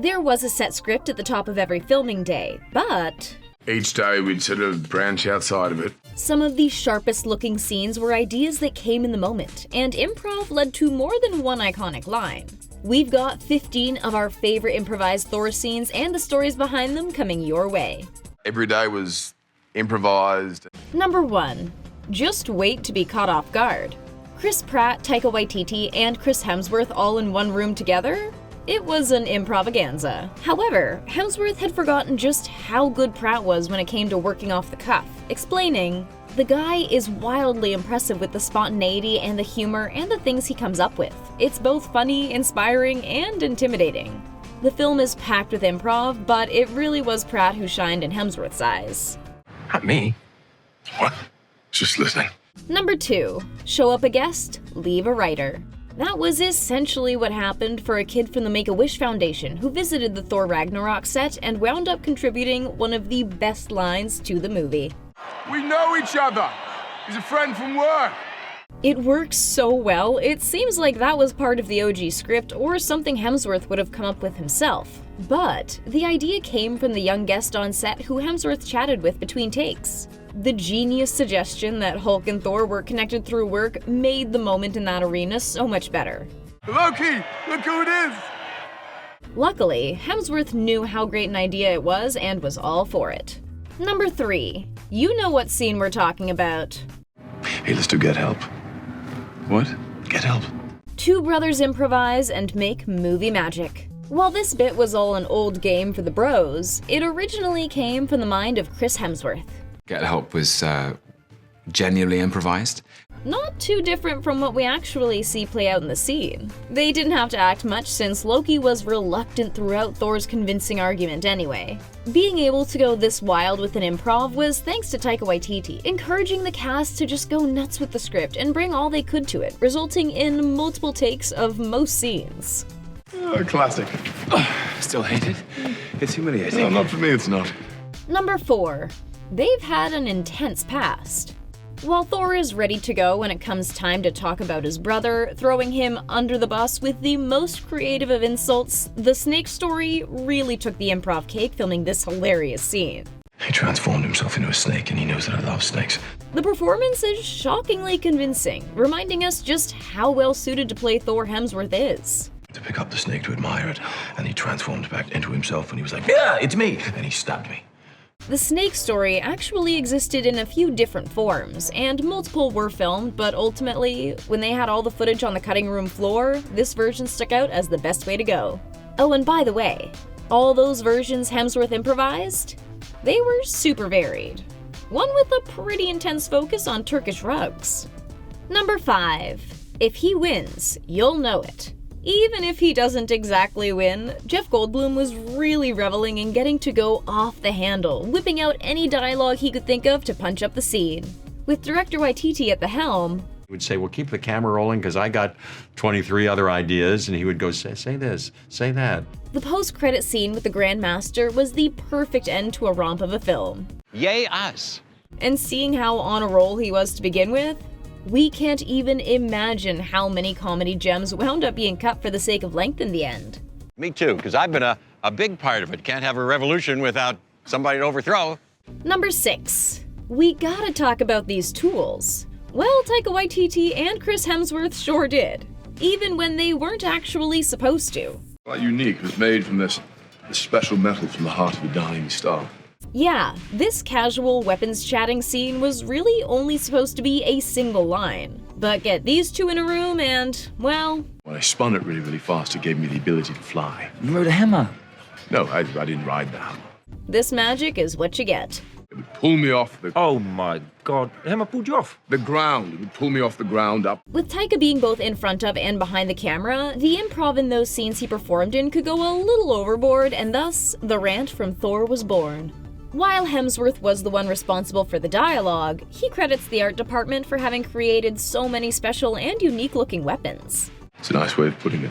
There was a set script at the top of every filming day, but Each day we'd sort of branch outside of it. some of the sharpest looking scenes were ideas that came in the moment, and improv led to more than one iconic line. We've got 15 of our favorite improvised Thor scenes and the stories behind them coming your way. Every day was improvised. Number 1. Just wait to be caught off guard. Chris Pratt, Taika Waititi, and Chris Hemsworth all in one room together? It was an improvaganza. However, Hemsworth had forgotten just how good Pratt was when it came to working off the cuff, explaining, "The guy is wildly impressive with the spontaneity and the humor and the things he comes up with. It's both funny, inspiring, and intimidating." The film is packed with improv, but it really was Pratt who shined in Hemsworth's eyes. Not me. What? Just listening. Number 2. Show up a guest, leave a writer. That was essentially what happened for a kid from the Make-A-Wish Foundation who visited the Thor Ragnarok set and wound up contributing one of the best lines to the movie. We know each other. He's a friend from work. It works so well, it seems like that was part of the OG script or something Hemsworth would have come up with himself. But the idea came from the young guest on set who Hemsworth chatted with between takes. The genius suggestion that Hulk and Thor were connected through work made the moment in that arena so much better. Loki, look who it is. Luckily, Hemsworth knew how great an idea it was and was all for it. Number 3. You know what scene we're talking about. Hey, let's do Get Help. What? Get Help. Two brothers improvise and make movie magic. While this bit was all an old game for the bros, it originally came from the mind of Chris Hemsworth. Get Help was genuinely improvised. Not too different from what we actually see play out in the scene. They didn't have to act much since Loki was reluctant throughout Thor's convincing argument anyway. Being able to go this wild with an improv was thanks to Taika Waititi, encouraging the cast to just go nuts with the script and bring all they could to it, resulting in multiple takes of most scenes. Classic. Still hate it? It's humiliating. No, not for me, it's not. Number 4. They've had an intense past. While Thor is ready to go when it comes time to talk about his brother, throwing him under the bus with the most creative of insults, the snake story really took the improv cake filming this hilarious scene. He transformed himself into a snake and he knows that I love snakes. The performance is shockingly convincing, reminding us just how well suited to play Thor Hemsworth is. To pick up the snake to admire it, and he transformed back into himself and he was like, "Yeah, it's me!" And he stabbed me. The snake story actually existed in a few different forms, and multiple were filmed, but ultimately, when they had all the footage on the cutting room floor, this version stuck out as the best way to go. Oh, and by the way, all those versions Hemsworth improvised? They were super varied. One with a pretty intense focus on Turkish rugs. Number 5. If he wins, you'll know it. Even if he doesn't exactly win, Jeff Goldblum was really reveling in getting to go off the handle, whipping out any dialogue he could think of to punch up the scene. With director Waititi at the helm, He would say, well, keep the camera rolling because I got 23 other ideas, and he would go, say this, say that. the post-credit scene with the Grand Master was the perfect end to a romp of a film. Yay us! And seeing how on a roll he was to begin with, we can't even imagine how many comedy gems wound up being cut for the sake of length in the end. Me too, because I've been a big part of it. Can't have a revolution without somebody to overthrow. Number 6. We gotta talk about these tools. Well, Taika Waititi and Chris Hemsworth sure did, even when they weren't actually supposed to. Quite unique. It was made from this special metal from the heart of a dying star. Yeah, this casual weapons chatting scene was really only supposed to be a single line. But get these two in a room and, well... When I spun it really, really fast, it gave me the ability to fly. You rode a hammer. No, I didn't ride the hammer. This magic is what you get. It would pull me off Oh my God, Hammer pulled you off. the ground. It would pull me off the ground up. With Taika being both in front of and behind the camera, the improv in those scenes he performed in could go a little overboard, and thus, the rant from Thor was born. While Hemsworth was the one responsible for the dialogue, he credits the art department for having created so many special and unique-looking weapons. It's a nice way of putting it.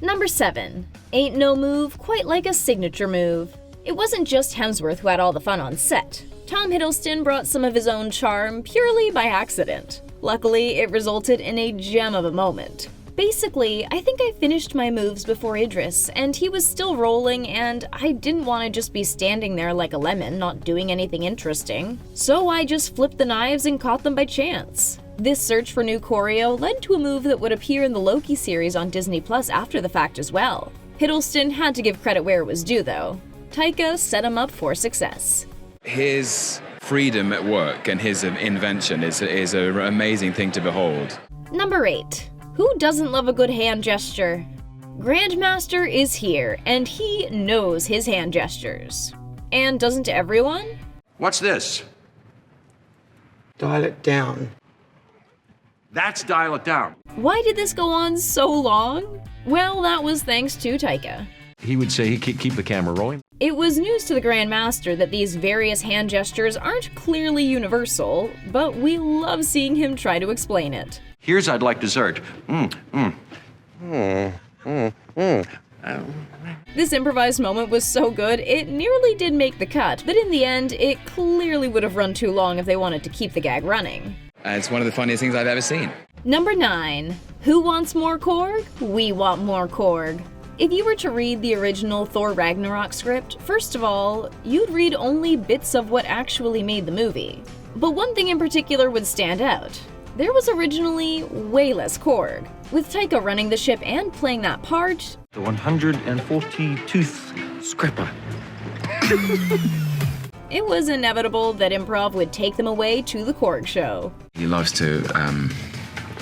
Number 7. Ain't no move quite like a signature move. It wasn't just Hemsworth who had all the fun on set. Tom Hiddleston brought some of his own charm purely by accident. Luckily, it resulted in a gem of a moment. Basically, I think I finished my moves before Idris, and he was still rolling, and I didn't want to just be standing there like a lemon, not doing anything interesting. So I just flipped the knives and caught them by chance. This search for new choreo led to a move that would appear in the Loki series on Disney Plus after the fact as well. Hiddleston had to give credit where it was due though. Taika set him up for success. His freedom at work and his invention is an amazing thing to behold. Number 8. Who doesn't love a good hand gesture? Grandmaster is here, and he knows his hand gestures. And doesn't everyone? What's this? Dial it down. That's dial it down. Why did this go on so long? Well, that was thanks to Taika. He would say he'd keep the camera rolling. It was news to the Grandmaster that these various hand gestures aren't clearly universal, but we love seeing him try to explain it. Here's I'd like dessert. This improvised moment was so good, it nearly did make the cut, but in the end, it clearly would have run too long if they wanted to keep the gag running. It's one of the funniest things I've ever seen. Number 9. Who wants more Korg? We want more Korg. If you were to read the original Thor Ragnarok script, first of all, you'd read only bits of what actually made the movie. But one thing in particular would stand out. There was originally way less Korg. With Taika running the ship and playing that part, The 140-tooth scrapper. it was inevitable that improv would take them away to the Korg show. He loves to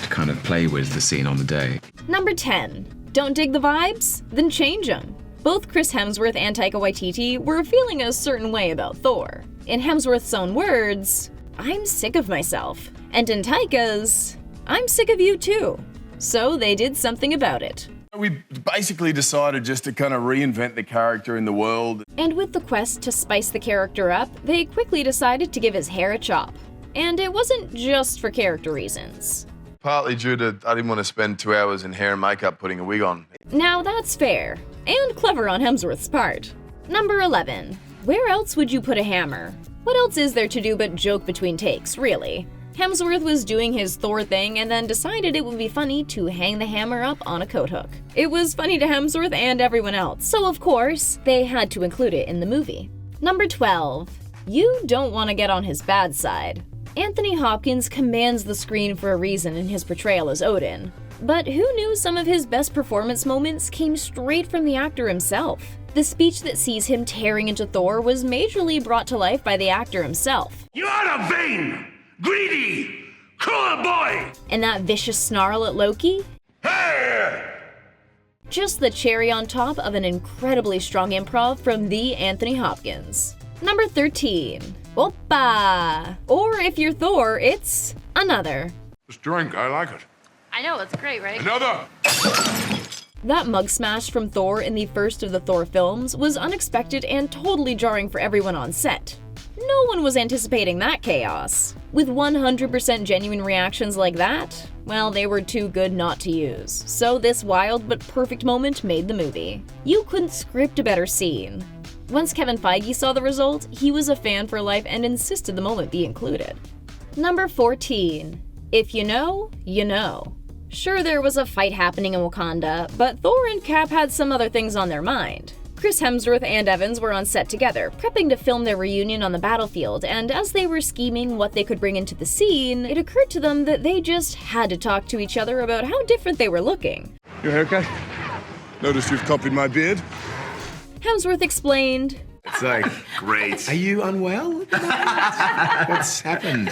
kind of play with the scene on the day. Number 10. Don't dig the vibes? Then change them. Both Chris Hemsworth and Taika Waititi were feeling a certain way about Thor. In Hemsworth's own words, I'm sick of myself. And in Taika's, I'm sick of you too. So they did something about it. We basically decided just to kind of reinvent the character in the world. And with the quest to spice the character up, they quickly decided to give his hair a chop. And it wasn't just for character reasons. Partly due to I didn't want to spend 2 hours in hair and makeup putting a wig on. Now that's fair, and clever on Hemsworth's part. Number 11. Where else would you put a hammer? What else is there to do but joke between takes, really? Hemsworth was doing his Thor thing and then decided it would be funny to hang the hammer up on a coat hook. It was funny to Hemsworth and everyone else, so of course, they had to include it in the movie. Number 12. You don't want to get on his bad side. Anthony Hopkins commands the screen for a reason in his portrayal as Odin. But who knew some of his best performance moments came straight from the actor himself? The speech that sees him tearing into Thor was majorly brought to life by the actor himself. You are a vain, greedy, cruel boy! And that vicious snarl at Loki? Hey! Just the cherry on top of an incredibly strong improv from the Anthony Hopkins. Number 13. Oppa! Or if you're Thor, it's another. This drink, I like it. I know, it's great, right? Another! That mug smash from Thor in the first of the Thor films was unexpected and totally jarring for everyone on set. No one was anticipating that chaos. With 100% genuine reactions like that, well, they were too good not to use. So this wild but perfect moment made the movie. You couldn't script a better scene. Once Kevin Feige saw the result, he was a fan for life and insisted the moment be included. Number 14. If you know, you know. Sure, there was a fight happening in Wakanda, but Thor and Cap had some other things on their mind. Chris Hemsworth and Evans were on set together, prepping to film their reunion on the battlefield, and as they were scheming what they could bring into the scene, it occurred to them that they just had to talk to each other about how different they were looking. Your haircut? Noticed you've copied my beard. Hemsworth explained, It's like, great. Are you unwell? What's happened?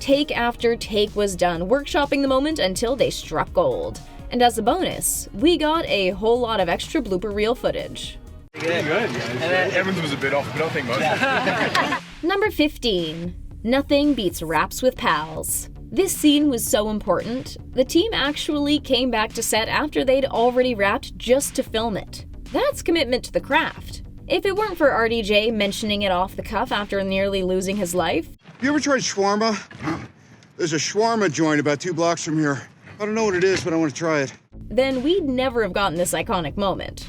Take after take was done, workshopping the moment until they struck gold. And as a bonus, we got a whole lot of extra blooper reel footage. Good. Evans was a bit off, but I think most. Number 15. Nothing beats Raps with Pals. This scene was so important, the team actually came back to set after they'd already wrapped just to film it. That's commitment to the craft. If it weren't for RDJ mentioning it off the cuff after nearly losing his life. You ever tried shawarma? There's a shawarma joint about 2 blocks from here. I don't know what it is, but I want to try it. Then we'd never have gotten this iconic moment.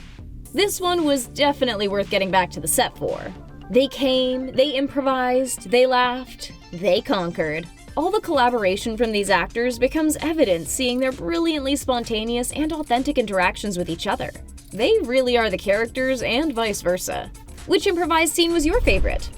This one was definitely worth getting back to the set for. They came, they improvised, they laughed, they conquered. All the collaboration from these actors becomes evident seeing their brilliantly spontaneous and authentic interactions with each other. They really are the characters and vice versa. Which improvised scene was your favorite?